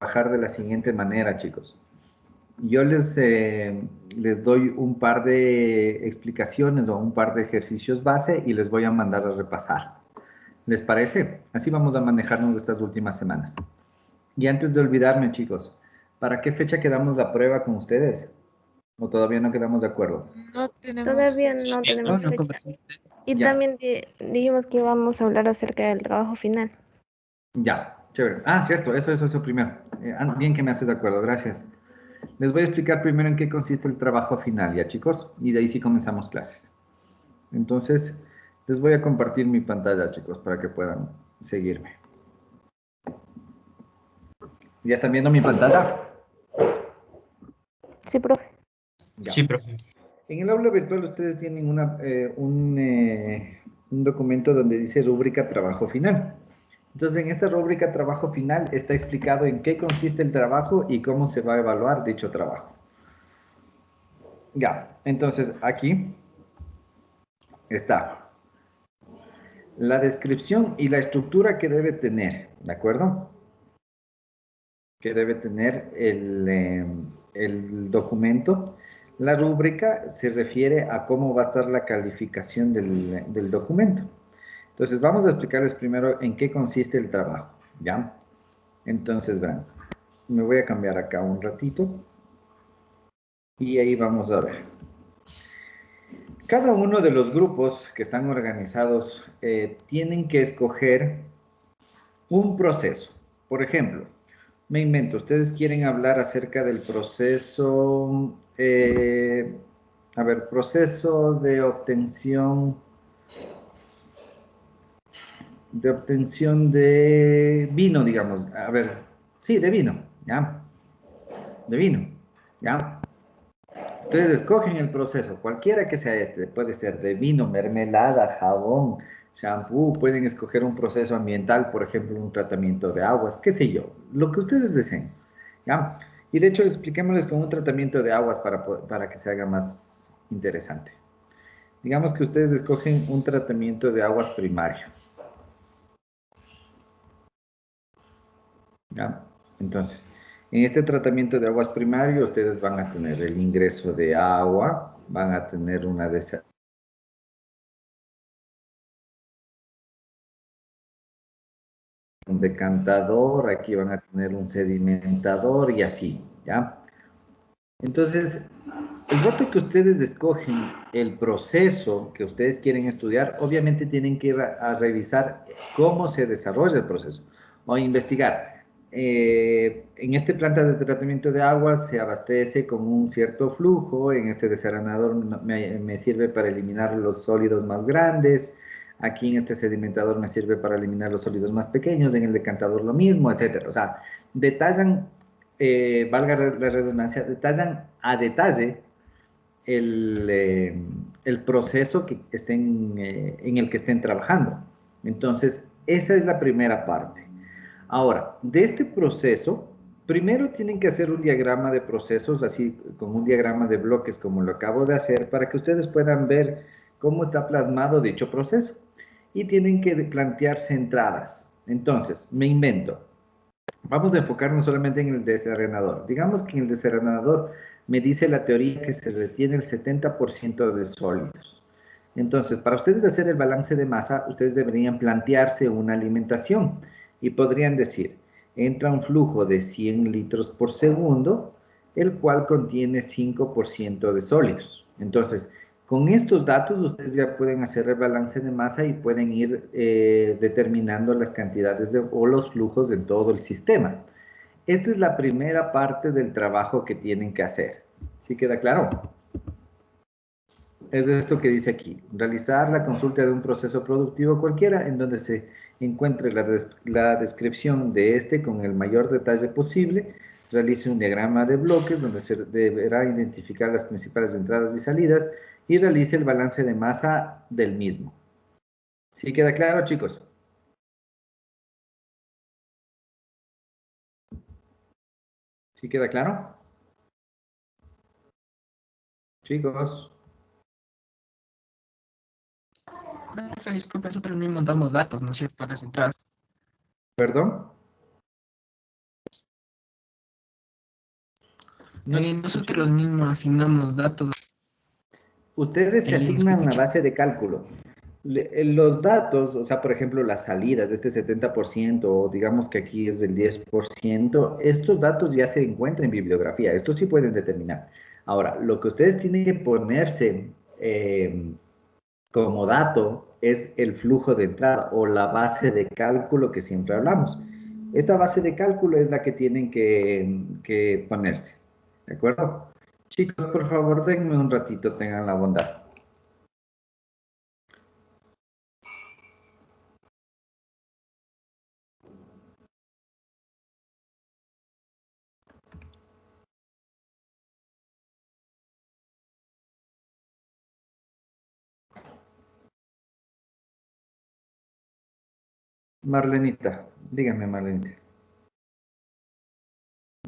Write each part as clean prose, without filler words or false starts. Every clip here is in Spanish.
trabajar de la siguiente manera, chicos. Yo les doy un par de explicaciones o un par de ejercicios base y les voy a mandar a repasar. ¿Les parece? Así vamos a manejarnos estas últimas semanas. Y antes de olvidarme, chicos, ¿para qué fecha quedamos la prueba con ustedes? ¿O todavía no quedamos de acuerdo? No tenemos Todavía fecha. no No, tenemos no fecha. conversamos de eso. Y Ya, también dijimos que íbamos a hablar acerca del trabajo final. ya, chévere. Ah, cierto, eso primero. Bien que me haces de acuerdo, gracias. Les voy a explicar primero en qué consiste el trabajo final, ya chicos, y de ahí sí comenzamos clases. Entonces, les voy a compartir mi pantalla, chicos, para que puedan seguirme. ¿Ya están viendo mi pantalla? Sí, profe. Ya. Sí, profe. En el aula virtual ustedes tienen un documento donde dice rúbrica trabajo final. Entonces, en esta rúbrica trabajo final está explicado en qué consiste el trabajo y cómo se va a evaluar dicho trabajo. Ya, entonces aquí está la descripción y la estructura que debe tener, ¿de acuerdo? Que debe tener el documento. La rúbrica se refiere a cómo va a estar la calificación del documento. Entonces, vamos a explicarles primero en qué consiste el trabajo, ¿ya? Entonces, vean, me voy a cambiar acá un ratito y ahí vamos a ver. Cada uno de los grupos que están organizados tienen que escoger un proceso. Por ejemplo, me invento, ustedes quieren hablar acerca del proceso, a ver, proceso de obtención de vino, digamos. A ver, sí, de vino, ¿ya? De vino, ¿ya? Ustedes escogen el proceso, cualquiera que sea este, puede ser de vino, mermelada, jabón, shampoo, pueden escoger un proceso ambiental, por ejemplo, un tratamiento de aguas, qué sé yo, lo que ustedes deseen, ¿ya? Y de hecho, expliquémosles con un tratamiento de aguas para que se haga más interesante. Digamos que ustedes escogen un tratamiento de aguas primario, ¿ya? Entonces, en este tratamiento de aguas primario, ustedes van a tener el ingreso de agua, van a tener una un decantador, aquí van a tener un sedimentador y así, ¿ya? Entonces, el rato que ustedes escogen el proceso que ustedes quieren estudiar, obviamente tienen que ir a revisar cómo se desarrolla el proceso o investigar. En este planta de tratamiento de aguas se abastece con un cierto flujo, en este desarenador me sirve para eliminar los sólidos más grandes, aquí en este sedimentador me sirve para eliminar los sólidos más pequeños, en el decantador lo mismo, etcétera. O sea, detallan, valga la redundancia, detallan a detalle el proceso en el que estén trabajando. Entonces, esa es la primera parte. Ahora, de este proceso, primero tienen que hacer un diagrama de procesos, así con un diagrama de bloques como lo acabo de hacer, para que ustedes puedan ver cómo está plasmado dicho proceso. Y tienen que plantearse entradas. Entonces, me invento. Vamos a enfocarnos solamente en el desarenador. Digamos que en el desarenador me dice la teoría que se retiene el 70% de sólidos. Entonces, para ustedes hacer el balance de masa, ustedes deberían plantearse una alimentación y podrían decir, entra un flujo de 100 litros por segundo, el cual contiene 5% de sólidos. Entonces, con estos datos ustedes ya pueden hacer el balance de masa y pueden ir determinando las cantidades o los flujos en todo el sistema. Esta es la primera parte del trabajo que tienen que hacer. ¿Sí queda claro? Es esto que dice aquí, realizar la consulta de un proceso productivo cualquiera en donde se encuentre la descripción de este con el mayor detalle posible, realice un diagrama de bloques donde se deberá identificar las principales entradas y salidas y realice el balance de masa del mismo. ¿Sí queda claro, chicos? ¿Sí queda claro? Chicos, Profe, disculpe, nosotros mismos damos datos, ¿no es cierto? Las entradas. ¿perdón? No te Nosotros escucho. mismos asignamos datos. Ustedes se Ellos asignan la escuchan. base de cálculo. Los datos, o sea, por ejemplo, las salidas de este 70%, o digamos que aquí es del 10%, estos datos ya se encuentran en bibliografía. Estos sí pueden determinar. Ahora, lo que ustedes tienen que ponerse como dato es el flujo de entrada o la base de cálculo que siempre hablamos. Esta base de cálculo es la que tienen que ponerse. ¿De acuerdo? Chicos, por favor, denme un ratito, tengan la bondad. Marlenita, dígame, Marlenita.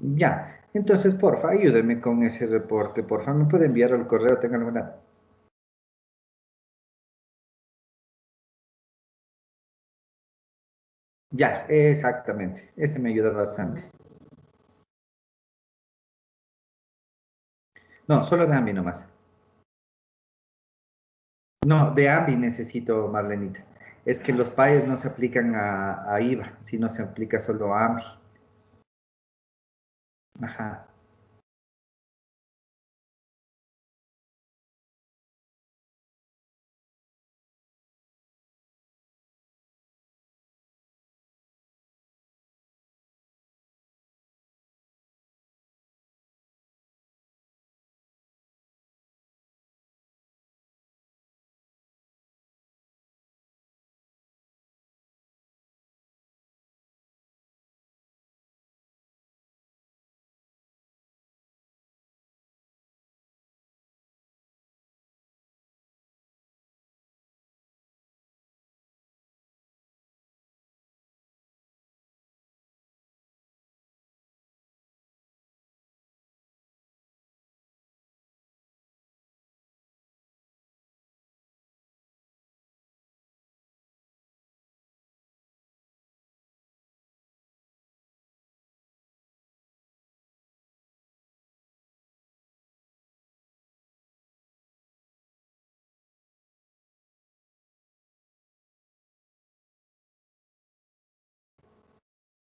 Ya, entonces, porfa, ayúdeme con ese reporte, porfa, me puede enviar al correo, tengan la bondad. Ya, exactamente, ese me ayuda bastante. No, solo de AMBI nomás. No, de AMBI necesito, Marlenita. Es que los payos no se aplican a IVA, sino se aplica solo a AMBI. Ajá.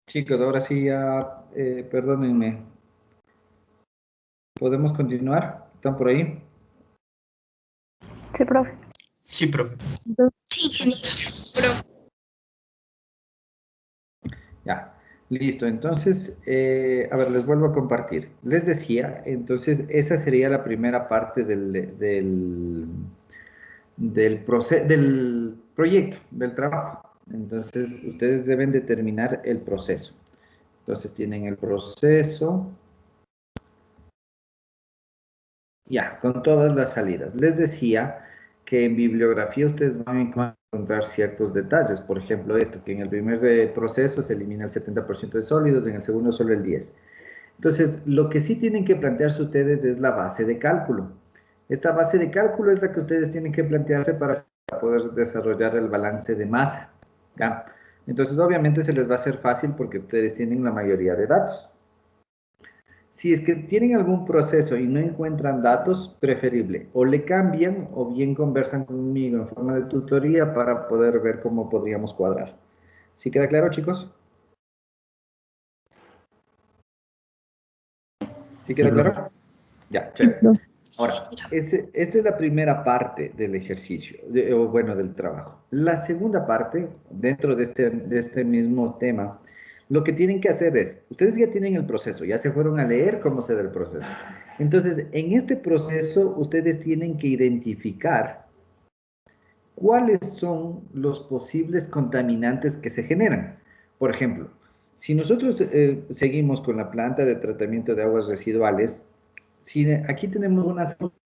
Chicos, ahora sí ya, perdónenme. ¿Podemos continuar? ¿Están por ahí? Sí, profe. Sí, profe. Sí, ingeniero. Ya, listo. Entonces, a ver, les vuelvo a compartir. Les decía, entonces, esa sería la primera parte del proyecto, del trabajo. Entonces, ustedes deben determinar el proceso. Entonces, tienen el proceso, ya, con todas las salidas. Les decía que en bibliografía ustedes van a encontrar ciertos detalles. Por ejemplo, esto, que en el primer proceso se elimina el 70% de sólidos, en el segundo solo el 10%. Entonces, lo que sí tienen que plantearse ustedes es la base de cálculo. Esta base de cálculo es la que ustedes tienen que plantearse para poder desarrollar el balance de masa. ¿Ya? Entonces, obviamente se les va a hacer fácil porque ustedes tienen la mayoría de datos. Si es que tienen algún proceso y no encuentran datos, preferible o le cambian o bien conversan conmigo en forma de tutoría para poder ver cómo podríamos cuadrar. ¿Sí queda claro, chicos? ¿Sí Sí, queda profe. claro? Ya, Sí, chévere. profe. Ahora, esa es la primera parte del ejercicio, o bueno, del trabajo. La segunda parte, dentro de este mismo tema, lo que tienen que hacer es, ustedes ya tienen el proceso, ya se fueron a leer cómo se da el proceso. Entonces, en este proceso, ustedes tienen que identificar cuáles son los posibles contaminantes que se generan. Por ejemplo, si nosotros seguimos con la planta de tratamiento de aguas residuales, si aquí tenemos una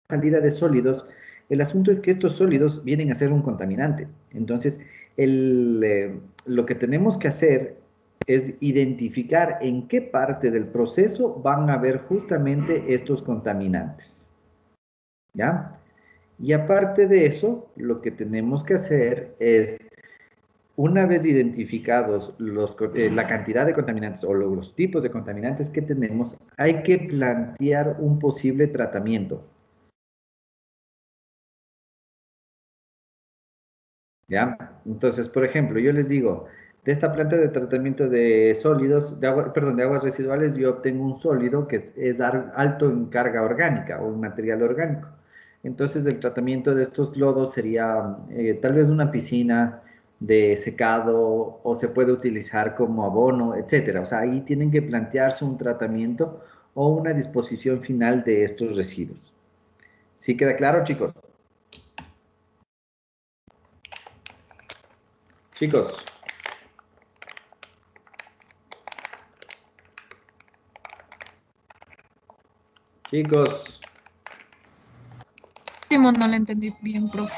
salida de sólidos, el asunto es que estos sólidos vienen a ser un contaminante. Entonces, lo que tenemos que hacer es identificar en qué parte del proceso van a haber justamente estos contaminantes. ¿Ya? Y aparte de eso, lo que tenemos que hacer es una vez identificados la cantidad de contaminantes o los tipos de contaminantes que tenemos, hay que plantear un posible tratamiento. ¿Ya? Entonces, por ejemplo, yo les digo, de esta planta de tratamiento de sólidos, perdón, de aguas residuales, yo obtengo un sólido que es alto en carga orgánica o en material orgánico. Entonces, el tratamiento de estos lodos sería tal vez una piscina de secado o se puede utilizar como abono, etcétera. O sea, ahí tienen que plantearse un tratamiento o una disposición final de estos residuos. ¿Sí queda claro, chicos? Chicos. Chicos. Último no lo entendí bien, profe.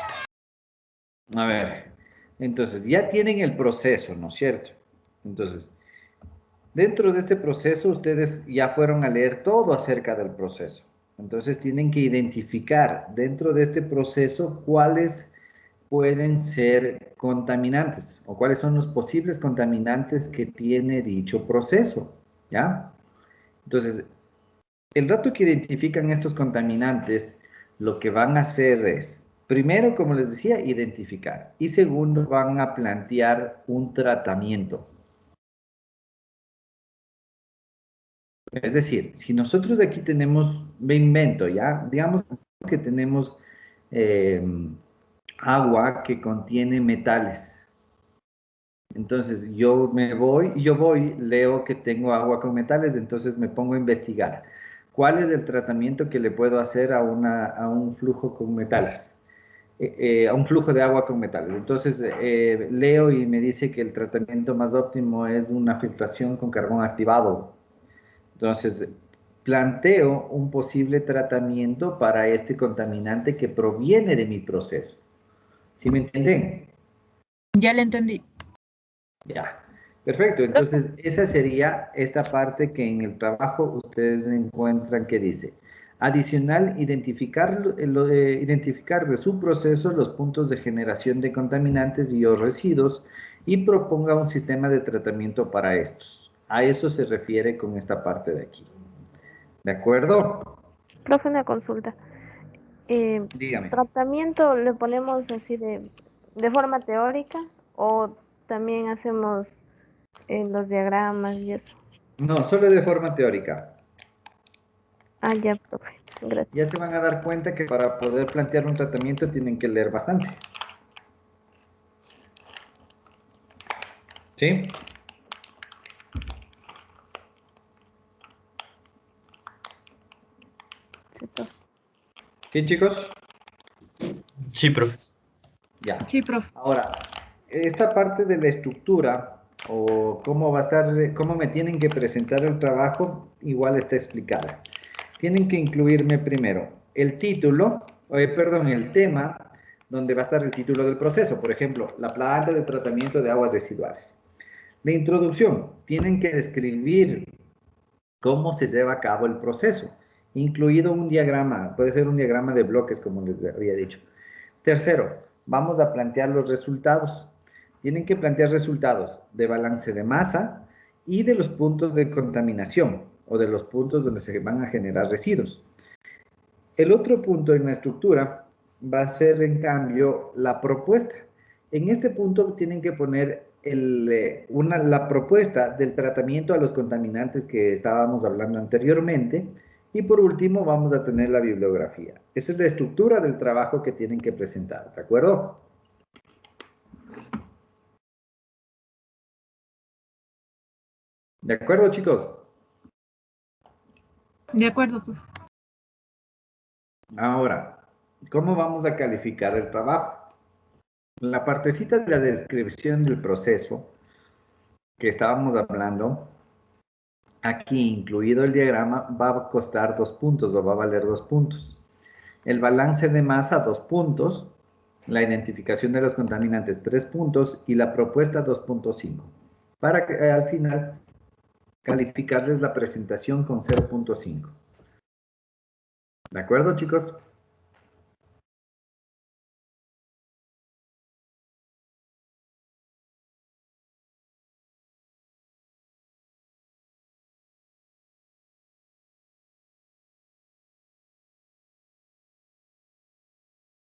A ver, entonces ya tienen el proceso, ¿no es cierto? Entonces, dentro de este proceso ustedes ya fueron a leer todo acerca del proceso. Entonces tienen que identificar dentro de este proceso cuáles pueden ser contaminantes o cuáles son los posibles contaminantes que tiene dicho proceso, ¿ya? Entonces, el rato que identifican estos contaminantes, lo que van a hacer es, primero, como les decía, identificar. Y segundo, van a plantear un tratamiento. Es decir, si nosotros de aquí tenemos, me invento, ¿ya? Digamos que tenemos eh, agua que contiene metales. Entonces yo voy, leo que tengo agua con metales, entonces me pongo a investigar. ¿Cuál es el tratamiento que le puedo hacer a un flujo con metales? A un flujo de agua con metales. Entonces leo y me dice que el tratamiento más óptimo es una filtración con carbón activado. Entonces planteo un posible tratamiento para este contaminante que proviene de mi proceso. ¿Sí me entienden? Ya le entendí. Ya, perfecto. Entonces, esa sería esta parte que en el trabajo ustedes encuentran que dice, adicional, identificar de su proceso los puntos de generación de contaminantes y o residuos y proponga un sistema de tratamiento para estos. A eso se refiere con esta parte de aquí. ¿De acuerdo? Profe, una consulta. Eh, Dígame. ¿Tratamiento le ponemos así de forma teórica o también hacemos los diagramas y eso? No, solo de forma teórica. Ah, ya, profe. Ya Gracias. se van a dar cuenta que para poder plantear un tratamiento tienen que leer bastante. ¿Sí? Sí, profe. ¿Sí, chicos? Sí, profe. Ya. Sí, profe. Ahora, esta parte de la estructura o cómo va a estar, cómo me tienen que presentar el trabajo, igual está explicada. Tienen que incluirme primero el título, perdón, el tema donde va a estar el título del proceso. Por ejemplo, la planta de tratamiento de aguas residuales. La introducción, tienen que describir cómo se lleva a cabo el proceso, incluido un diagrama, puede ser un diagrama de bloques, como les había dicho. Tercero, vamos a plantear los resultados. Tienen que plantear resultados de balance de masa y de los puntos de contaminación o de los puntos donde se van a generar residuos. El otro punto en la estructura va a ser, en cambio, la propuesta. En este punto tienen que poner la propuesta del tratamiento a los contaminantes que estábamos hablando anteriormente. Y por último, vamos a tener la bibliografía. Esa es la estructura del trabajo que tienen que presentar, ¿de acuerdo? ¿De acuerdo, chicos? De acuerdo, profe. Ahora, ¿cómo vamos a calificar el trabajo? La partecita de la descripción del proceso que estábamos hablando, aquí incluido el diagrama, va a costar 2 puntos o va a valer 2 puntos. El balance de masa, 2 puntos. La identificación de los contaminantes, 3 puntos. Y la propuesta, 2.5. Para que al final calificarles la presentación con 0.5. ¿De acuerdo, chicos?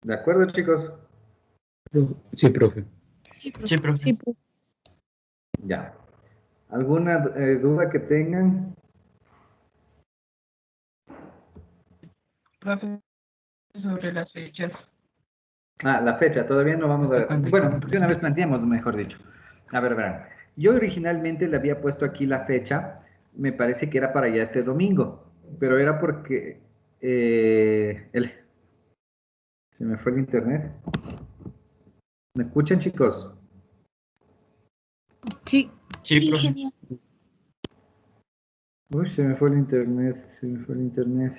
¿De acuerdo, chicos? Sí, profe. Sí, profe. Sí, profe. Sí, profe. Ya. ¿Alguna duda que tengan? Profe, sobre las fechas. Ah, la fecha, todavía no vamos a ver. Bueno, de una vez planteamos, mejor dicho. A ver, verán. Yo originalmente le había puesto aquí la fecha, me parece que era para ya este domingo, pero era porque se me fue el internet. ¿Me escuchan, chicos? Sí, Sí, profe. ingeniero. Uy, se me fue el internet, se me fue el internet.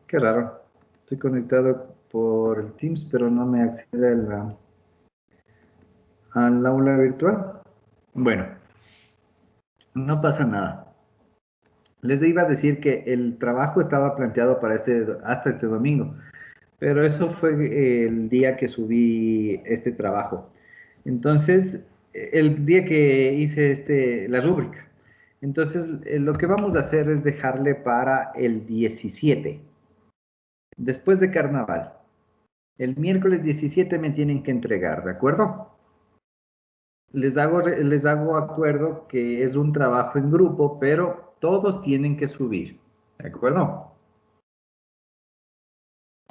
Qué raro. Estoy conectado por el Teams, pero no me accede al aula virtual. Bueno, no pasa nada. Les iba a decir que el trabajo estaba planteado para hasta este domingo, pero eso fue el día que subí este trabajo. Entonces, el día que hice la rúbrica. Entonces, lo que vamos a hacer es dejarle para el 17, después de carnaval. El miércoles 17 me tienen que entregar, ¿de acuerdo? Les hago acuerdo que es un trabajo en grupo, pero todos tienen que subir, ¿de acuerdo?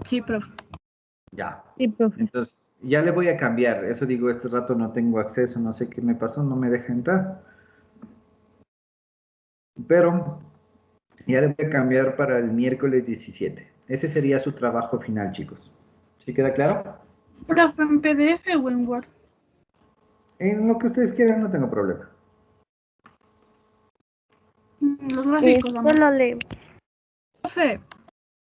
Sí, profe. Ya. Sí, profe. Entonces, ya le voy a cambiar. Eso digo, este rato no tengo acceso, no sé qué me pasó, no me deja entrar. Pero ya le voy a cambiar para el miércoles 17. Ese sería su trabajo final, chicos. ¿Sí queda claro? Profe, en PDF o en Word. En lo que ustedes quieran, no tengo problema. Los gráficos, amor. Solo le... Profe,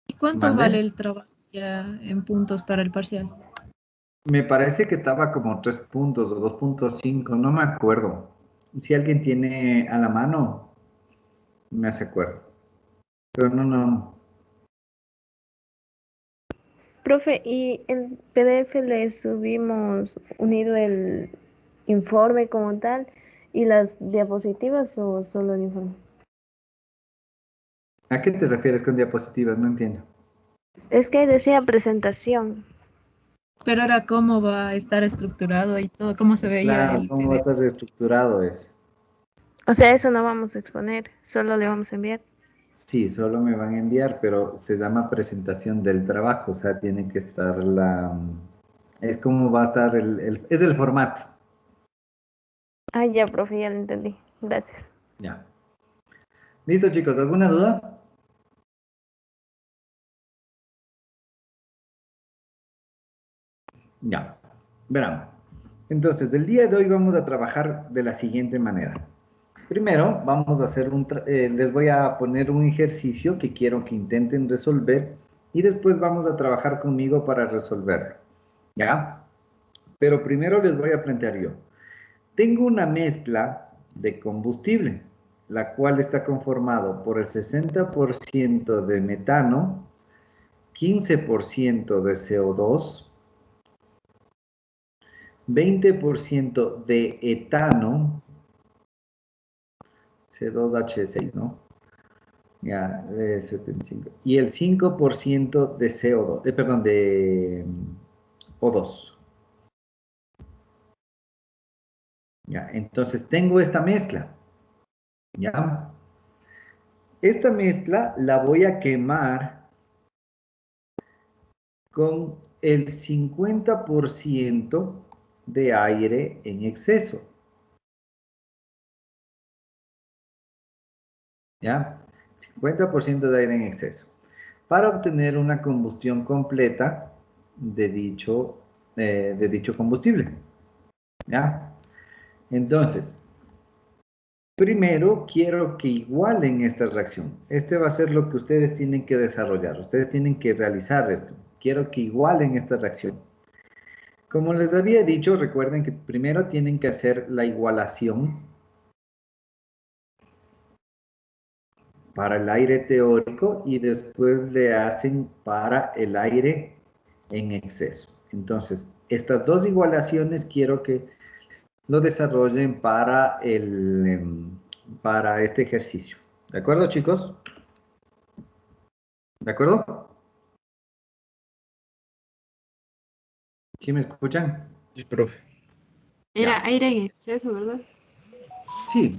¿y cuánto ¿Mande? vale el trabajo ya en puntos para el parcial? Me parece que estaba como 3 puntos o 2,5, no me acuerdo. Si alguien tiene a la mano, me hace acuerdo. Pero no. Profe, ¿y en PDF le subimos unido el informe como tal y las diapositivas o solo el informe? ¿A qué te refieres con diapositivas? No entiendo. Es que decía presentación. Pero ahora, ¿cómo va a estar estructurado y todo? ¿Cómo se veía Claro, el ¿cómo va a PDF? estar reestructurado eso? O sea, eso no vamos a exponer, solo le vamos a enviar. Sí, solo me van a enviar, pero se llama presentación del trabajo, o sea, tiene que estar es como va a estar es el formato. Ah, ya, profe, ya lo entendí. Gracias. Ya. ¿Listo, chicos? ¿Alguna duda? Ya. Verán. Entonces, el día de hoy vamos a trabajar de la siguiente manera. Primero, vamos a hacer les voy a poner un ejercicio que quiero que intenten resolver y después vamos a trabajar conmigo para resolverlo. ¿Ya? Pero primero les voy a plantear yo. Tengo una mezcla de combustible, la cual está conformado por el 60% de metano, 15% de CO2, 20% de etano, C2H6, ¿no? Ya, 75. Y el 5% de CO2, perdón, de O2. Ya, entonces tengo esta mezcla. Ya. Esta mezcla la voy a quemar con el 50% de aire en exceso. ¿Ya? 50% de aire en exceso. Para obtener una combustión completa de dicho combustible. ¿Ya? Entonces, primero quiero que igualen esta reacción. Este va a ser lo que ustedes tienen que desarrollar. Ustedes tienen que realizar esto. Quiero que igualen esta reacción. Como les había dicho, recuerden que primero tienen que hacer la igualación para el aire teórico y después le hacen para el aire en exceso. Entonces, estas dos igualaciones quiero que lo desarrollen para este ejercicio. ¿De acuerdo, chicos? ¿De acuerdo? ¿Sí me escuchan? Sí, profe. Era Ya. aire en exceso, ¿verdad? Sí.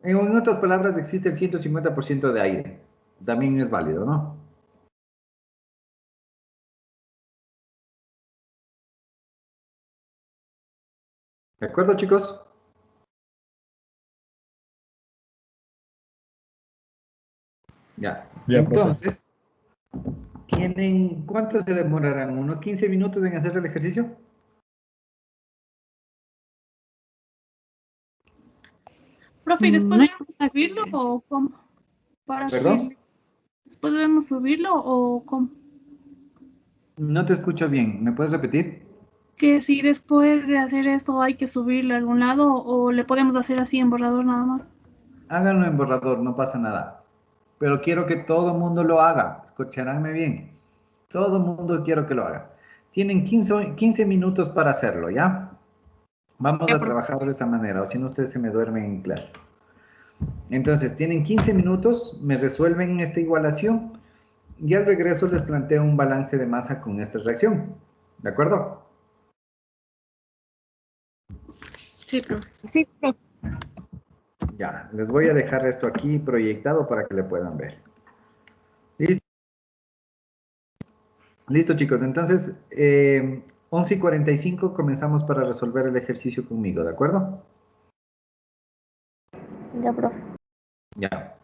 En otras palabras, existe el 150% de aire. También es válido, ¿no? ¿De acuerdo, chicos? Ya. Ya, profe. Entonces, ¿cuánto se demorarán? ¿Unos 15 minutos en hacer el ejercicio? Profe, ¿y después No debemos importa subirlo que... o cómo? Para ¿Perdón? subirlo. ¿Después debemos subirlo o cómo? No te escucho bien. ¿Me puedes repetir? Que si después de hacer esto hay que subirlo a algún lado o le podemos hacer así en borrador nada más. Háganlo en borrador, no pasa nada. Pero quiero que todo el mundo lo haga. Escucharánme bien. Todo el mundo quiero que lo haga. Tienen 15 minutos para hacerlo, ¿ya? Vamos Ya, a profe. trabajar de esta manera, o si no ustedes se me duermen en clases. Entonces, tienen 15 minutos, me resuelven esta igualación y al regreso les planteo un balance de masa con esta reacción. ¿De acuerdo? Sí, profe. Sí, profe. Ya, les voy a dejar esto aquí proyectado para que le puedan ver. ¿Listo? Listo, chicos. Entonces, 11:45 comenzamos para resolver el ejercicio conmigo, ¿de acuerdo? Ya, profe. Ya.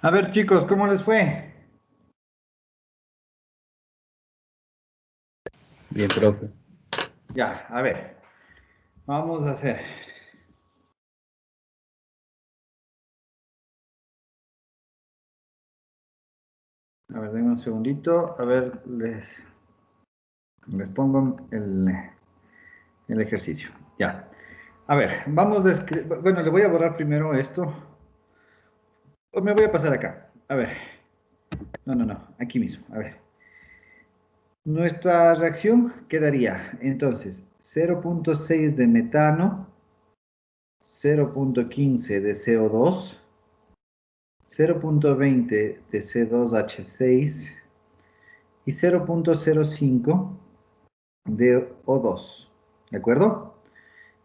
A ver, chicos, ¿cómo les fue? Bien, profe. Ya, a ver. Vamos a hacer. A ver, denme un segundito. A ver, les pongo el ejercicio. Ya. A ver, vamos a escribir. Bueno, le voy a borrar primero esto. O me voy a pasar acá. A ver. No. Aquí mismo. A ver. Nuestra reacción quedaría entonces 0.6 de metano, 0.15 de CO2, 0.20 de C2H6 y 0.05 de O2. ¿De acuerdo?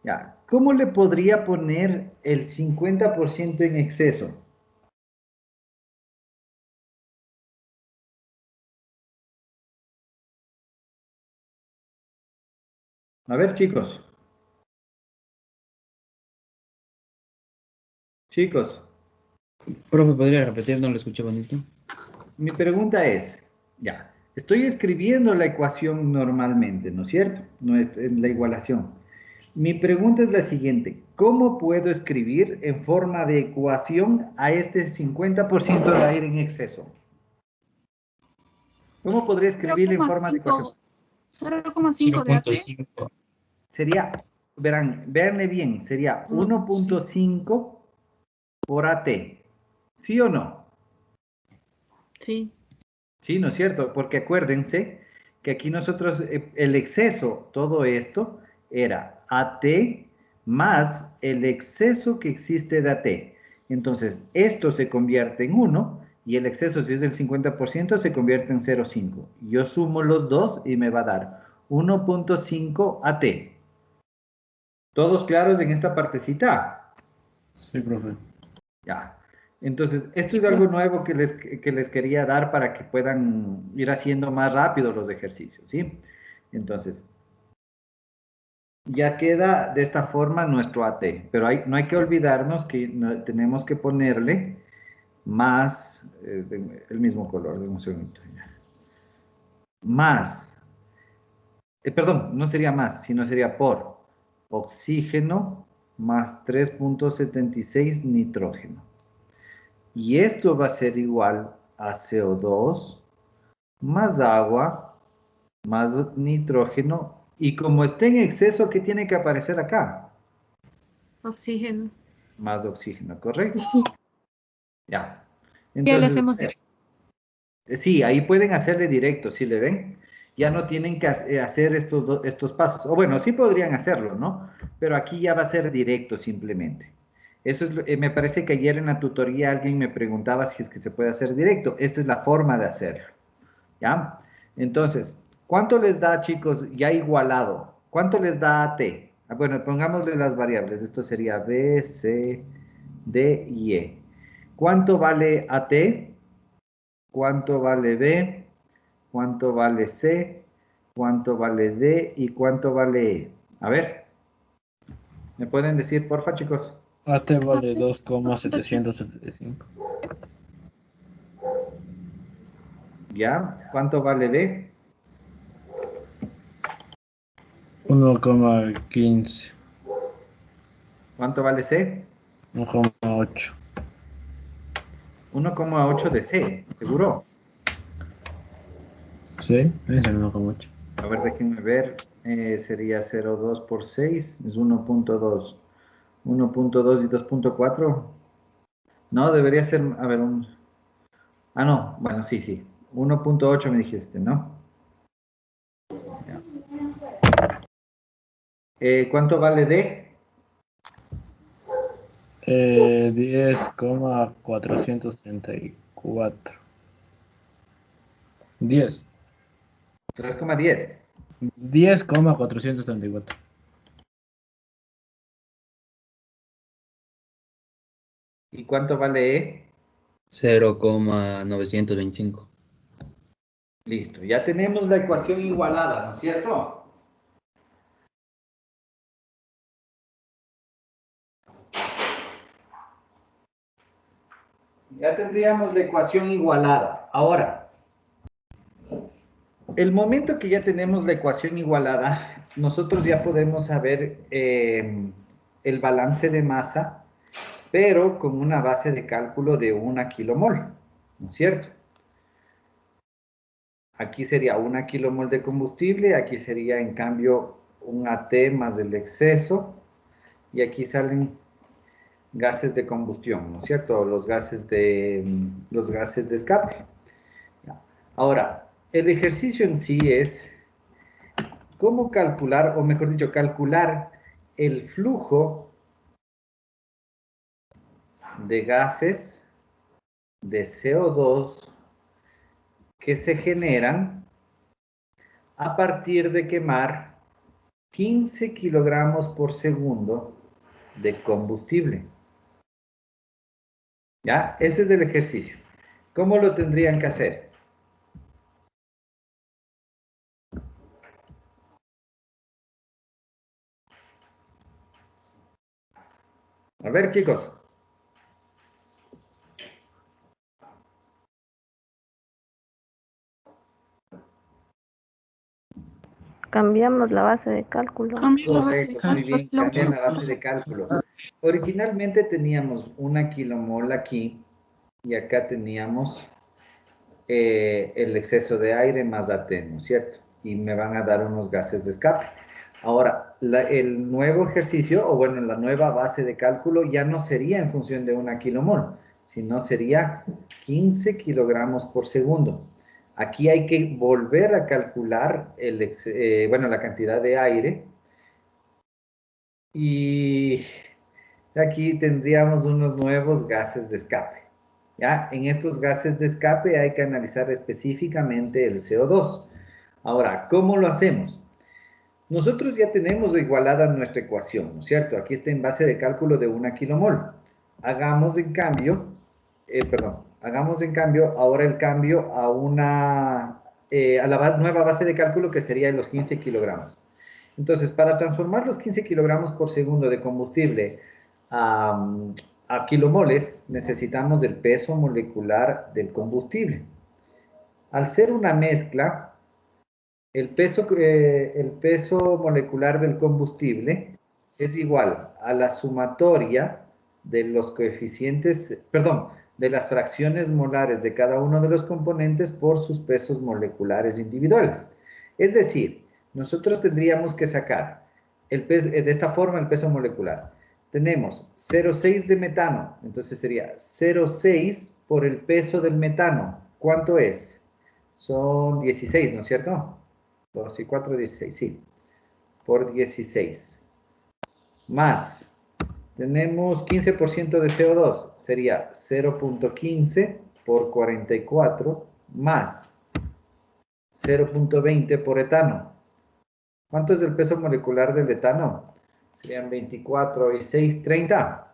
Ya. ¿Cómo le podría poner el 50% en exceso? A ver, chicos. Chicos, Profe, ¿podría repetir? No lo escuché bonito. mi pregunta es, ya, estoy escribiendo la ecuación normalmente, ¿no es cierto? No es la igualación. Mi pregunta es la siguiente, ¿cómo puedo escribir en forma de ecuación a este 50% de aire en exceso? ¿Cómo podría escribirlo en forma de ecuación? 0,5 de AT. 0.5. Sería, verán, véanle bien, sería 1.5 por AT. ¿Sí o no? Sí. Sí, ¿no es cierto? Porque acuérdense que aquí nosotros, el exceso, todo esto, era AT más el exceso que existe de AT. Entonces, esto se convierte en 1 y el exceso, si es del 50%, se convierte en 0,5. Yo sumo los dos y me va a dar 1.5 AT. ¿Todos claros en esta partecita? Sí, profe. Ya. Entonces, esto es algo nuevo que les quería dar para que puedan ir haciendo más rápido los ejercicios, ¿sí? Entonces, ya queda de esta forma nuestro AT, pero no hay que olvidarnos que tenemos que ponerle más, el mismo color, de un segundo. Más, perdón, no sería más, sino sería por oxígeno más 3.76 nitrógeno. Y esto va a ser igual a CO2 más agua más nitrógeno. Y como está en exceso, ¿qué tiene que aparecer acá? Oxígeno. Más oxígeno, ¿correcto? Ya. Ya le Entonces, hacemos directo. sí, ahí pueden hacerle directo, ¿sí le ven? Ya no tienen que hacer estos pasos. O bueno, sí podrían hacerlo, ¿no? Pero aquí ya va a ser directo simplemente. Eso es, me parece que ayer en la tutoría alguien me preguntaba si es que se puede hacer directo. Esta es la forma de hacerlo, ¿ya? Entonces, ¿cuánto les da, chicos, ya igualado? ¿Cuánto les da a T? Ah, bueno, pongámosle las variables. Esto sería B, C, D y E. ¿Cuánto vale AT? ¿Cuánto vale B? ¿Cuánto vale C? ¿Cuánto vale D? ¿Y cuánto vale E? A ver, ¿me pueden decir, porfa, chicos? AT vale 2,775. ¿Ya? ¿Cuánto vale B? 1,15. ¿Cuánto vale C? 1,8. 1,8 de C, ¿seguro? ¿Sí? Es el 1,8. A ver, déjenme ver. Sería 0,2 por 6, es 1.2. 1.2 y 2.4. No, debería ser, a ver, Ah, no, bueno, sí. 1.8 me dijiste, ¿no? Ya. ¿Cuánto vale D? 10,434. 10. 3,10. 10,434. ¿Y cuánto vale E? 0,925. Listo, ya tenemos la ecuación igualada, ¿no es cierto? Ya tendríamos la ecuación igualada. Ahora, el momento que ya tenemos la ecuación igualada, nosotros ya podemos saber el balance de masa, pero con una base de cálculo de 1 kilomol, ¿no es cierto? Aquí sería 1 kilomol de combustible, aquí sería en cambio un AT más el exceso, y aquí salen gases de combustión, ¿no es cierto? Los gases de escape. Ahora, el ejercicio en sí es cómo calcular, o mejor dicho, calcular el flujo de gases de CO2 que se generan a partir de quemar 15 kilogramos por segundo de combustible. ¿Ya? Ese es el ejercicio. ¿Cómo lo tendrían que hacer? A ver, chicos. Cambiamos la base de cálculo. Cambiar la base de Correcto, muy cálculo. bien, cambian la base de cálculo. Originalmente teníamos 1 kilomol aquí y acá teníamos el exceso de aire más AT, ¿no es cierto? Y me van a dar unos gases de escape. Ahora, el nuevo ejercicio, o bueno, la nueva base de cálculo ya no sería en función de 1 kilomol, sino sería 15 kilogramos por segundo. Aquí hay que volver a calcular la cantidad de aire. Y aquí tendríamos unos nuevos gases de escape. ¿Ya? En estos gases de escape hay que analizar específicamente el CO2. Ahora, ¿cómo lo hacemos? Nosotros ya tenemos igualada nuestra ecuación, ¿no es cierto? Aquí está en base de cálculo de 1 kilomol. Hagamos en cambio ahora el cambio a la nueva base de cálculo que sería los 15 kilogramos. Entonces, para transformar los 15 kilogramos por segundo de combustible a kilomoles, necesitamos el peso molecular del combustible. Al ser una mezcla, el peso molecular del combustible es igual a la sumatoria de los coeficientes, perdón, de las fracciones molares de cada uno de los componentes por sus pesos moleculares individuales. Es decir, nosotros tendríamos que sacar de esta forma el peso molecular. Tenemos 0,6 de metano, entonces sería 0,6 por el peso del metano. ¿Cuánto es? Son 16, ¿no es cierto? 2 y 4, 16, sí. Por 16. Más, tenemos 15% de CO2, sería 0.15 por 44, más 0.20 por etano. ¿Cuánto es el peso molecular del etano? Serían 24 y 6, 30.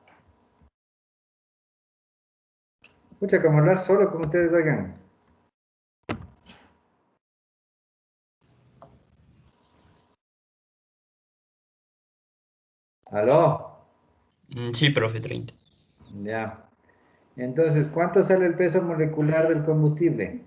Escucha, como hablar solo, como ustedes oigan. ¿Aló? Sí, profe, 30. Ya. Entonces, ¿cuánto sale el peso molecular del combustible?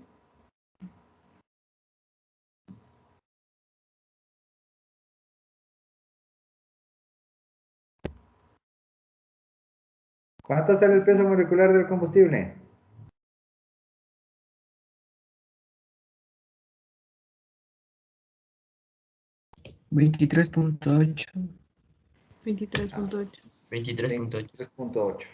¿Cuánto sale el peso molecular del combustible? 23.8. 23.8. 23.8. 23.8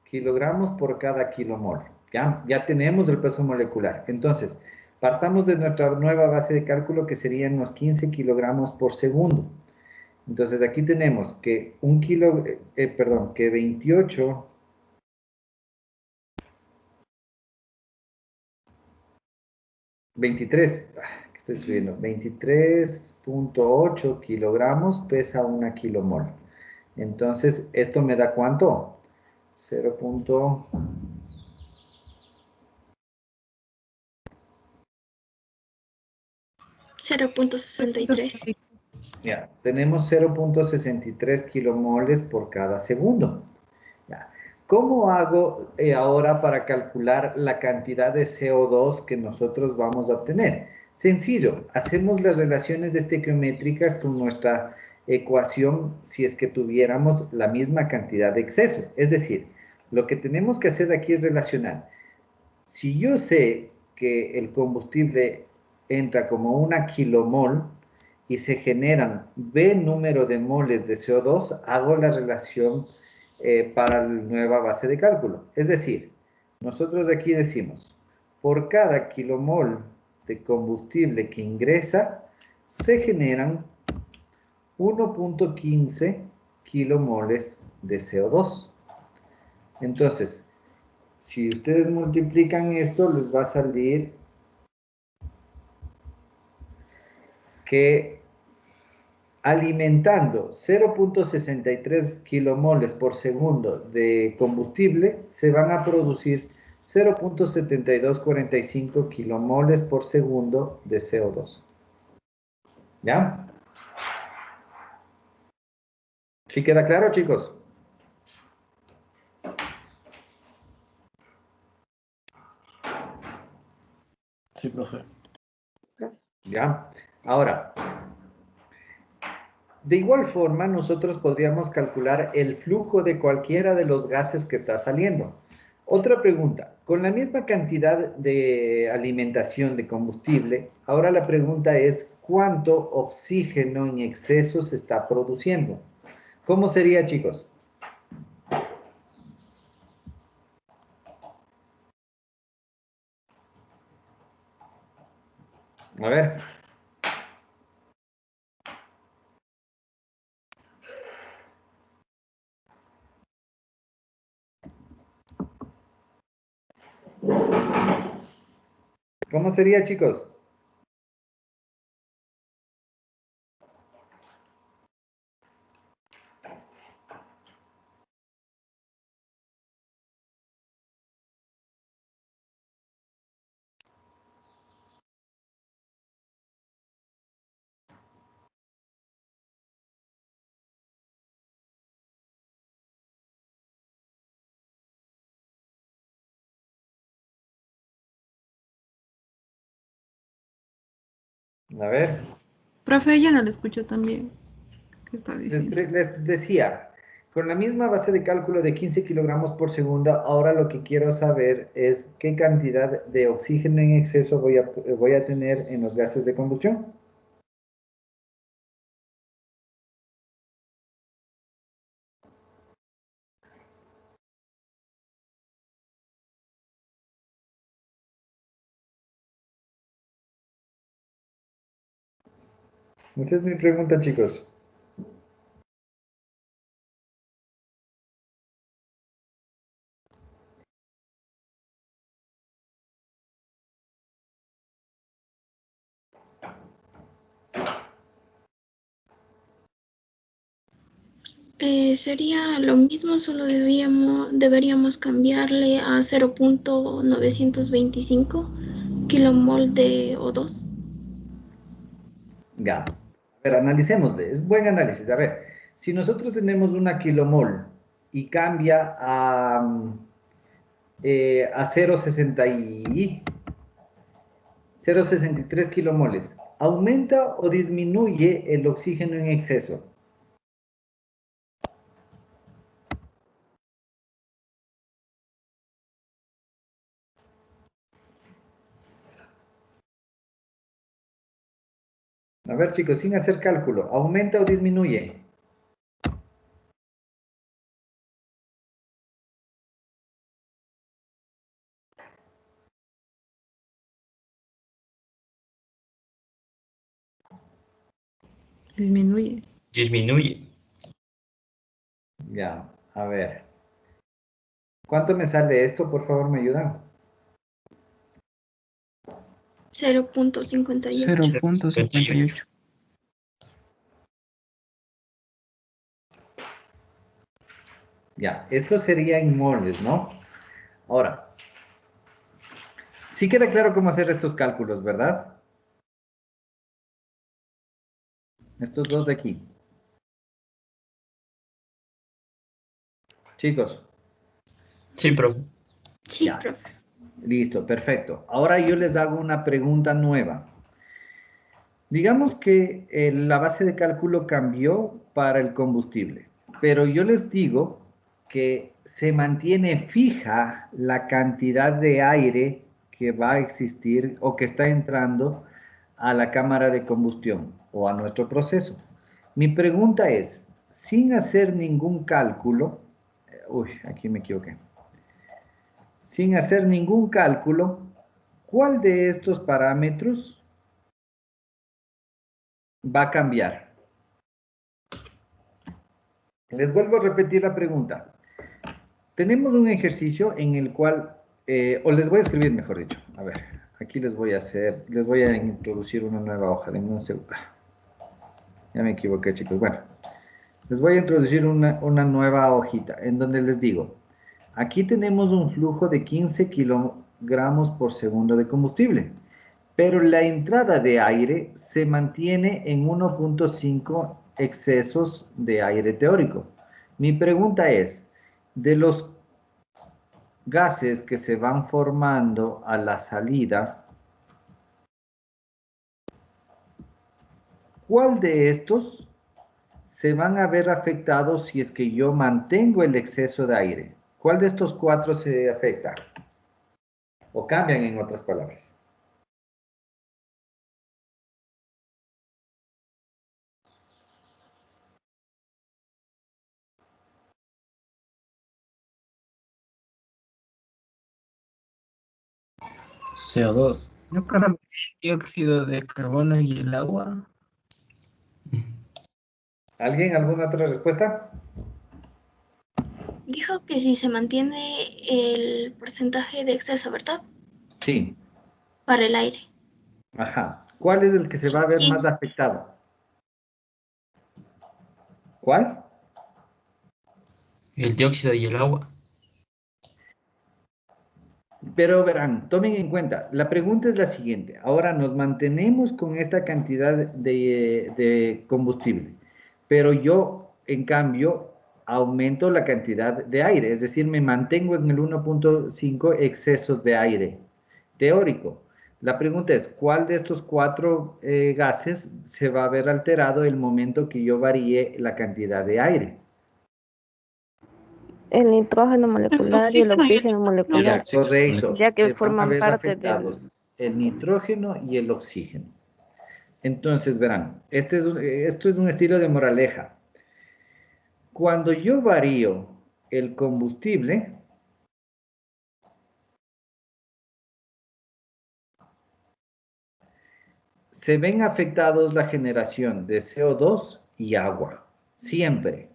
kilogramos por cada kilomol. Ya tenemos el peso molecular. Entonces, partamos de nuestra nueva base de cálculo que serían los 15 kilogramos por segundo. Entonces, aquí tenemos que que 28 23, ¿qué estoy escribiendo? 23.8 kilogramos pesa 1 kilomol. Entonces, ¿esto me da cuánto? 0.63. Ya, tenemos 0.63 kilomoles por cada segundo. Ya. ¿Cómo hago ahora para calcular la cantidad de CO2 que nosotros vamos a obtener? Sencillo, hacemos las relaciones estequiométricas con nuestra ecuación si es que tuviéramos la misma cantidad de exceso. Es decir, lo que tenemos que hacer aquí es relacionar. Si yo sé que el combustible entra como 1 kilomol y se generan B número de moles de CO2, hago la relación para la nueva base de cálculo. Es decir, nosotros aquí decimos, por cada kilomol de combustible que ingresa, se generan 1.15 kilomoles de CO2. Entonces, si ustedes multiplican esto, les va a salir que alimentando 0.63 kilomoles por segundo de combustible, se van a producir 0.7245 kilomoles por segundo de CO2. ¿Ya? ¿Sí queda claro, chicos? Sí, profe. ¿Ya? Ahora, de igual forma, nosotros podríamos calcular el flujo de cualquiera de los gases que está saliendo. Otra pregunta, con la misma cantidad de alimentación de combustible, ahora la pregunta es, ¿cuánto oxígeno en exceso se está produciendo? ¿Cómo sería, chicos? A ver. ¿Cómo sería, chicos? A ver. Profe, ya no lo escucho también. ¿Qué está diciendo? Les decía, con la misma base de cálculo de 15 kilogramos por segundo, ahora lo que quiero saber es qué cantidad de oxígeno en exceso voy a tener en los gases de combustión. Esa es mi pregunta, chicos. Sería lo mismo, solo deberíamos cambiarle a 0.925 kilomol de O2. Ya. A ver, analicémosle. Es buen análisis. A ver, si nosotros tenemos 1 kilomol y cambia a 0.63 kilomoles, ¿aumenta o disminuye el oxígeno en exceso? A ver, chicos, sin hacer cálculo, ¿aumenta o disminuye? Disminuye. Disminuye. Ya, a ver. ¿Cuánto me sale esto? Por favor, ¿me ayudan? 0.58. 0.58. Ya, esto sería en moles, ¿no? Ahora, sí queda claro cómo hacer estos cálculos, ¿verdad? Estos dos de aquí. Chicos, Sí, profe. Sí, Ya. profe. Listo, perfecto. Ahora yo les hago una pregunta nueva. Digamos que la base de cálculo cambió para el combustible, pero yo les digo que se mantiene fija la cantidad de aire que va a existir o que está entrando a la cámara de combustión o a nuestro proceso. Mi pregunta es, sin hacer ningún cálculo, aquí me equivoqué. Sin hacer ningún cálculo, ¿cuál de estos parámetros va a cambiar? Les vuelvo a repetir la pregunta. Tenemos un ejercicio en el cual, o les voy a escribir, mejor dicho. A ver, aquí les voy a introducir una nueva hoja. Denme un segundo. Ya me equivoqué, chicos. Bueno, les voy a introducir una nueva hojita en donde les digo, aquí tenemos un flujo de 15 kilogramos por segundo de combustible, pero la entrada de aire se mantiene en 1.5 excesos de aire teórico. Mi pregunta es, de los gases que se van formando a la salida, ¿cuál de estos se van a ver afectados si es que yo mantengo el exceso de aire? ¿Cuál de estos cuatro se afecta? O cambian, en otras palabras. CO2. Yo creo que el dióxido de carbono y el agua. ¿Alguien? ¿Alguna otra respuesta? Dijo que si se mantiene el porcentaje de exceso, ¿verdad? Sí. Para el aire. Ajá. ¿Cuál es el que se va a ver Y más afectado? ¿Cuál? El dióxido y el agua. Pero verán, tomen en cuenta, la pregunta es la siguiente. Ahora nos mantenemos con esta cantidad de combustible, pero yo, en cambio, aumento la cantidad de aire, es decir, me mantengo en el 1.5 excesos de aire teórico. La pregunta es, ¿cuál de estos cuatro gases se va a ver alterado el momento que yo varíe la cantidad de aire? El nitrógeno molecular y el oxígeno molecular, Ya, correcto. ya que Se van a forman ver parte del... afectados el nitrógeno y el oxígeno. Entonces, verán, esto es un estilo de moraleja. Cuando yo varío el combustible, se ven afectados la generación de CO2 y agua. Siempre.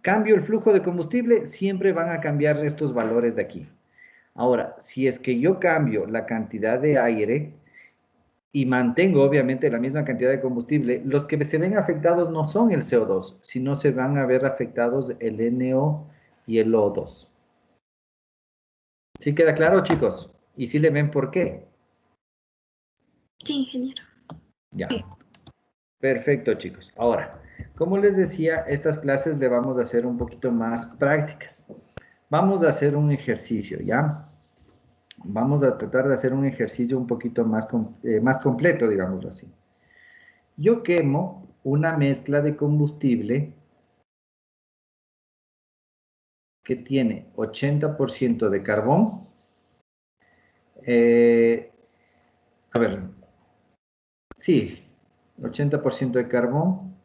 Cambio el flujo de combustible, siempre van a cambiar estos valores de aquí. Ahora, si es que yo cambio la cantidad de aire y mantengo obviamente la misma cantidad de combustible, los que se ven afectados no son el CO2, sino se van a ver afectados el NO y el O2. ¿Sí queda claro, chicos? ¿Y sí le ven por qué? sí, ingeniero. Ya. Perfecto, chicos. Ahora, como les decía, estas clases le vamos a hacer un poquito más prácticas. Vamos a hacer un ejercicio, ¿ya? Vamos a tratar de hacer un ejercicio un poquito más completo, digámoslo así. Yo quemo una mezcla de combustible que tiene 80% de carbón. A ver, sí, 80% de carbón,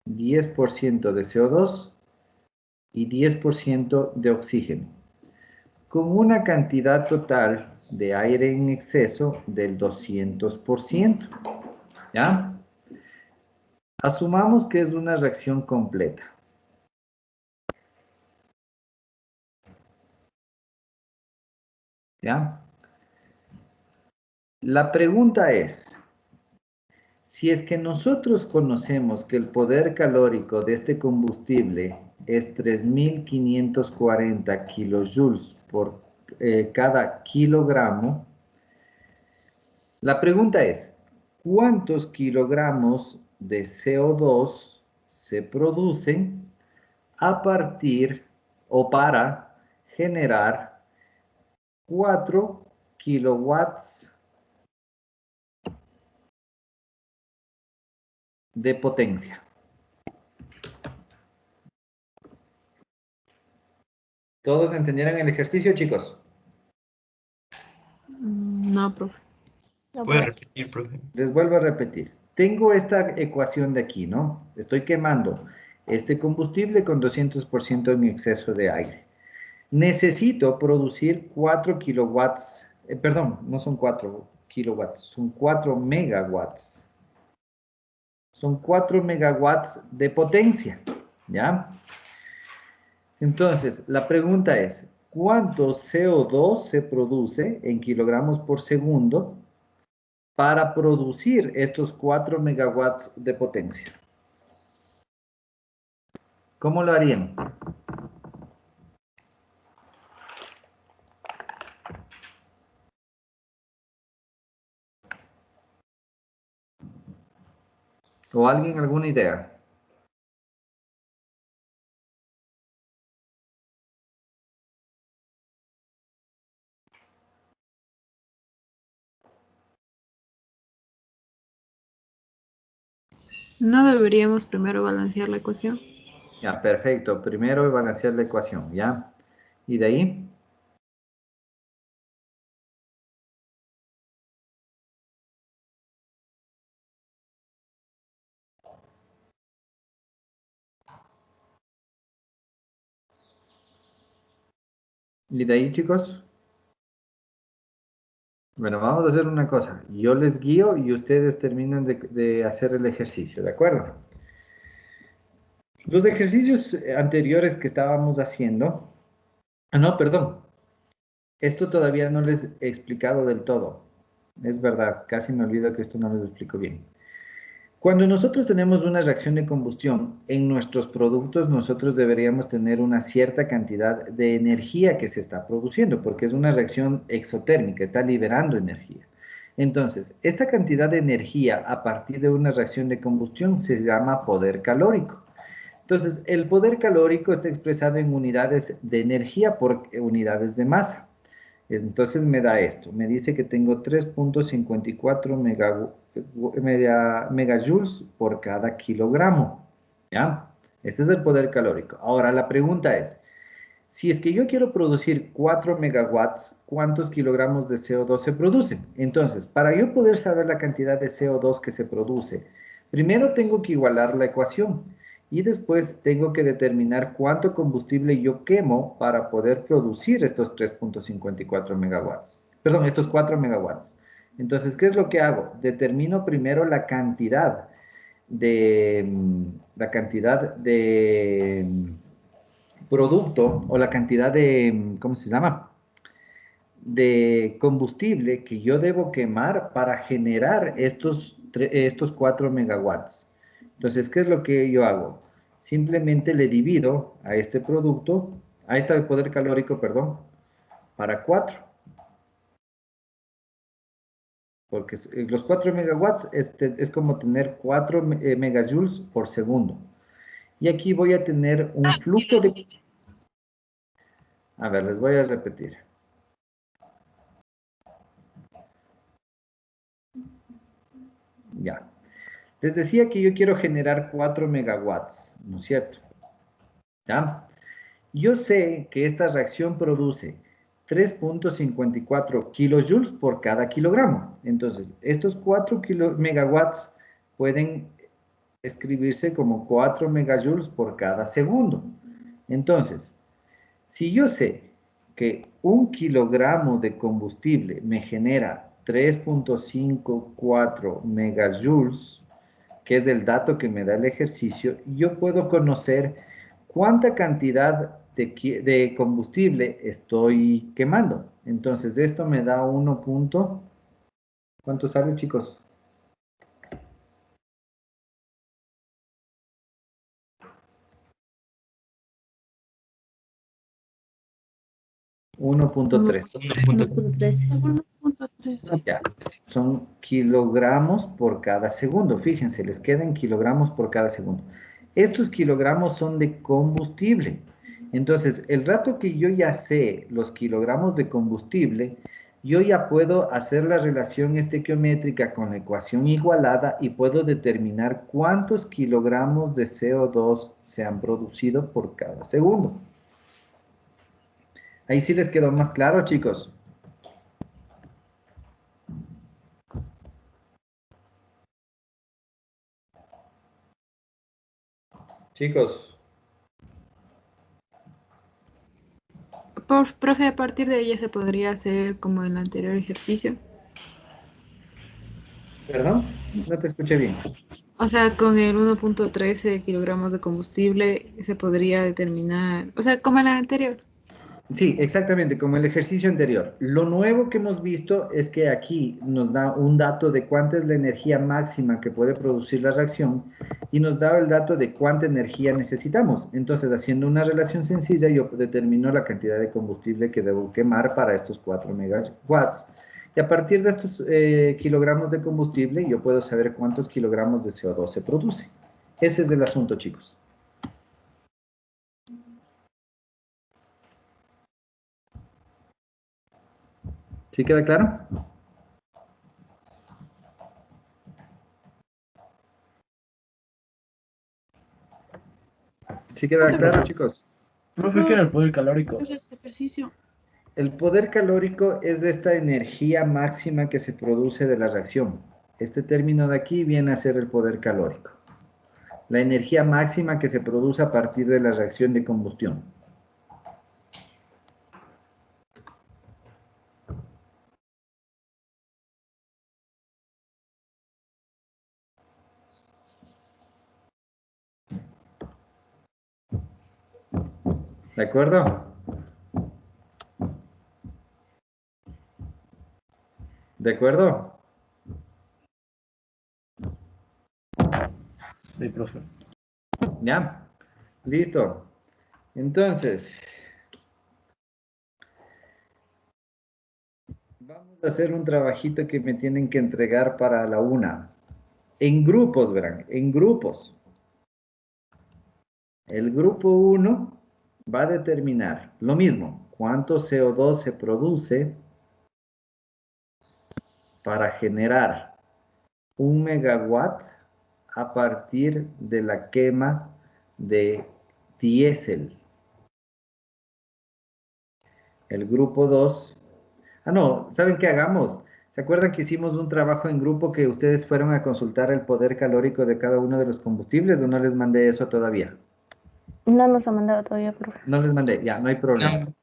10% de CO2 y 10% de oxígeno, con una cantidad total de aire en exceso del 200%. ¿Ya? Asumamos que es una reacción completa. ¿Ya? La pregunta es, si es que nosotros conocemos que el poder calórico de este combustible es 3.540 kilojoules por cada kilogramo, la pregunta es, ¿cuántos kilogramos de CO2 se producen a partir o para generar 4 kilowatts de potencia. ¿Todos entendieron el ejercicio, chicos? No, profe. Puede repetir, profe. Les vuelvo a repetir. Tengo esta ecuación de aquí, ¿no? Estoy quemando este combustible con 200% en exceso de aire. Necesito producir 4 kilowatts, perdón, no son 4 kilowatts, son 4 megawatts. Son 4 megawatts de potencia, ¿ya? Entonces, la pregunta es, ¿cuánto CO2 se produce en kilogramos por segundo para producir estos 4 megawatts de potencia? ¿Cómo lo harían? ¿O alguien alguna idea? ¿No deberíamos primero balancear la ecuación? Ya, perfecto. Primero balancear la ecuación, ¿ya? ¿Y de ahí? ¿Y de ahí, chicos? Bueno, vamos a hacer una cosa. Yo les guío y ustedes terminan de hacer el ejercicio, ¿de acuerdo? Los ejercicios anteriores que estábamos haciendo... Ah, no, perdón. Esto todavía no les he explicado del todo. Es verdad, casi me olvido que esto no les explico bien. Cuando nosotros tenemos una reacción de combustión en nuestros productos, nosotros deberíamos tener una cierta cantidad de energía que se está produciendo, porque es una reacción exotérmica, está liberando energía. Entonces, esta cantidad de energía a partir de una reacción de combustión se llama poder calórico. Entonces, el poder calórico está expresado en unidades de energía por unidades de masa. Entonces me da esto, me dice que tengo 3.54 megajoules por cada kilogramo, ¿ya? Este es el poder calórico. Ahora la pregunta es, si es que yo quiero producir 4 megawatts, ¿cuántos kilogramos de CO2 se producen? Entonces, para yo poder saber la cantidad de CO2 que se produce, primero tengo que igualar la ecuación. Y después tengo que determinar cuánto combustible yo quemo para poder producir estos 3.54 megawatts. Perdón, estos 4 megawatts. Entonces, ¿qué es lo que hago? Determino primero la cantidad de producto o la cantidad de, ¿cómo se llama? De combustible que yo debo quemar para generar estos 4 megawatts. Entonces, ¿qué es lo que yo hago? Simplemente le divido a este producto, a este poder calórico, perdón, para 4. Porque los 4 megawatts es como tener 4 megajoules por segundo. Y aquí voy a tener un flujo de... A ver, les voy a repetir. Ya. Les decía que yo quiero generar 4 megawatts, ¿no es cierto? ¿Ya? Yo sé que esta reacción produce 3.54 kilojoules por cada kilogramo. Entonces, estos 4 megawatts pueden escribirse como 4 megajoules por cada segundo. Entonces, si yo sé que 1 kilogramo de combustible me genera 3.54 megajoules, que es el dato que me da el ejercicio, yo puedo conocer cuánta cantidad de combustible estoy quemando. Entonces, esto me da 1. ¿Cuánto sale, chicos? 1.3. 1.3. Ya, son kilogramos por cada segundo. Fíjense, les quedan kilogramos por cada segundo. Estos kilogramos son de combustible. Entonces, el rato que yo ya sé los kilogramos de combustible, yo ya puedo hacer la relación estequiométrica con la ecuación igualada y puedo determinar cuántos kilogramos de CO2 se han producido por cada segundo. Ahí sí les quedó más claro, chicos. Chicos. Profe, a partir de ella se podría hacer como el anterior ejercicio. ¿Perdón? No te escuché bien. O sea, con el 1.13 kilogramos de combustible se podría determinar, o sea, como el anterior. Sí, exactamente, como el ejercicio anterior. Lo nuevo que hemos visto es que aquí nos da un dato de cuánta es la energía máxima que puede producir la reacción y nos da el dato de cuánta energía necesitamos. Entonces, haciendo una relación sencilla, yo determino la cantidad de combustible que debo quemar para estos 4 megawatts. Y a partir de estos kilogramos de combustible, yo puedo saber cuántos kilogramos de CO2 se produce. Ese es el asunto, chicos. ¿Sí queda claro? ¿Sí queda claro, chicos? Profe, ¿qué era el poder calórico? ¿Qué es ese ejercicio? El poder calórico es de esta energía máxima que se produce de la reacción. Este término de aquí viene a ser el poder calórico. La energía máxima que se produce a partir de la reacción de combustión. ¿De acuerdo? ¿De acuerdo? Sí, profe. ¿Ya? Listo. Entonces, vamos a hacer un trabajito que me tienen que entregar para la 1. En grupos, verán, en grupos. El grupo 1 va a determinar lo mismo, cuánto CO2 se produce para generar 1 megawatt a partir de la quema de diésel. El grupo 2, no, ¿saben qué hagamos? ¿Se acuerdan que hicimos un trabajo en grupo que ustedes fueron a consultar el poder calórico de cada uno de los combustibles o no les mandé eso todavía? No nos ha mandado todavía, profe. No les mandé, ya, no hay problema.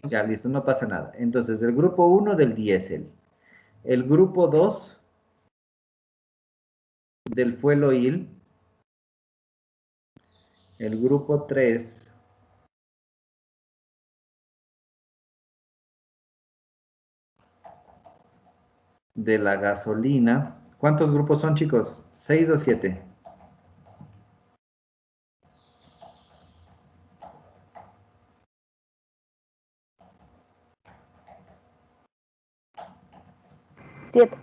Ya, listo, no pasa nada. Entonces, el grupo 1 del diésel. El grupo 2 del fuel oil. El grupo 3 de la gasolina. ¿Cuántos grupos son, chicos? ¿6 o 7? Siete.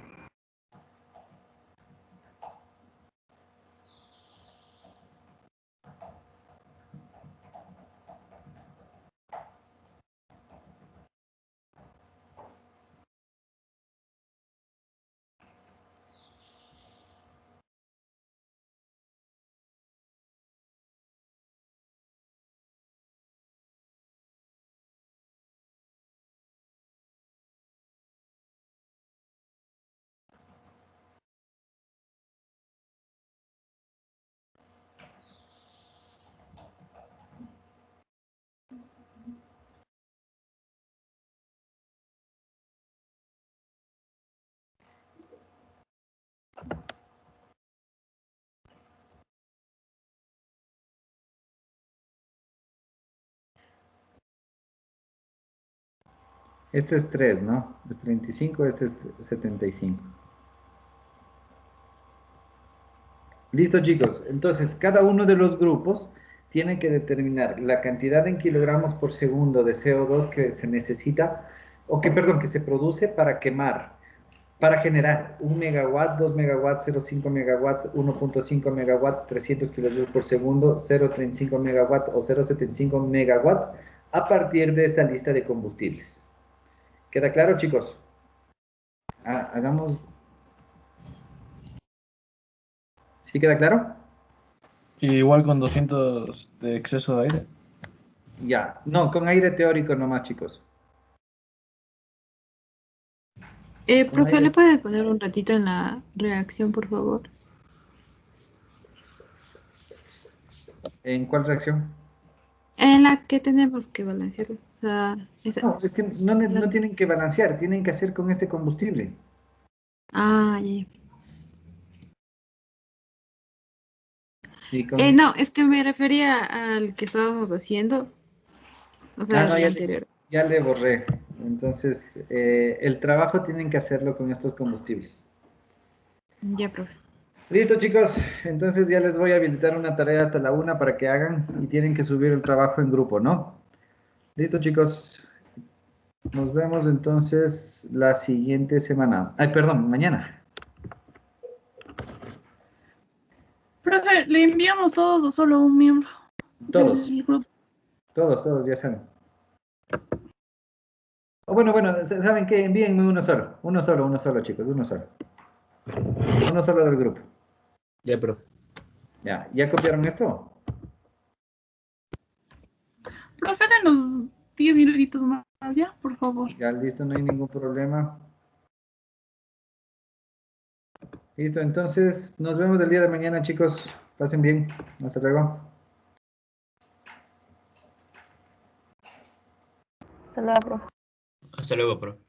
Este es 3, ¿no? Es 35, este es 75. Listo, chicos. Entonces, cada uno de los grupos tiene que determinar la cantidad en kilogramos por segundo de CO2 que se necesita, o que, perdón, que se produce para quemar para generar 1 megawatt, 2 megawatts, 0,5 megawatt, 1.5 megawatt, 300 kilojoules por segundo, 0,35 megawatt o 0,75 megawatt a partir de esta lista de combustibles. ¿Queda claro, chicos? Hagamos... ¿Sí queda claro? Y igual con 200 de exceso de aire. Ya, no, con aire teórico nomás, chicos. Profe, ¿le puede poner un ratito en la reacción, por favor? ¿En cuál reacción? En la que tenemos que balancearlo. O sea, esa. No, es que no tienen que balancear, tienen que hacer con este combustible. Ah, ya. Sí, con... No, es que me refería al que estábamos haciendo. O sea, no, el anterior. ya le borré. Entonces, el trabajo tienen que hacerlo con estos combustibles. Ya, profe. Listo, chicos. Entonces ya les voy a habilitar una tarea hasta la 1 para que hagan y tienen que subir el trabajo en grupo, ¿no? Listo, chicos. Nos vemos entonces la siguiente semana. Ay, perdón, mañana. Profe, ¿le enviamos todos o solo un miembro Todos, del grupo? todos, ya saben. O bueno, ¿saben qué? Envíenme uno solo, chicos, uno solo. Uno solo del grupo. Ya, pero. ¿Ya copiaron esto? Profe, denos 10 minutitos más, ¿ya? Por favor. Ya, listo, no hay ningún problema. Listo, entonces nos vemos el día de mañana, chicos. Pasen bien. Hasta luego. Hasta luego, profe. Hasta luego, profe.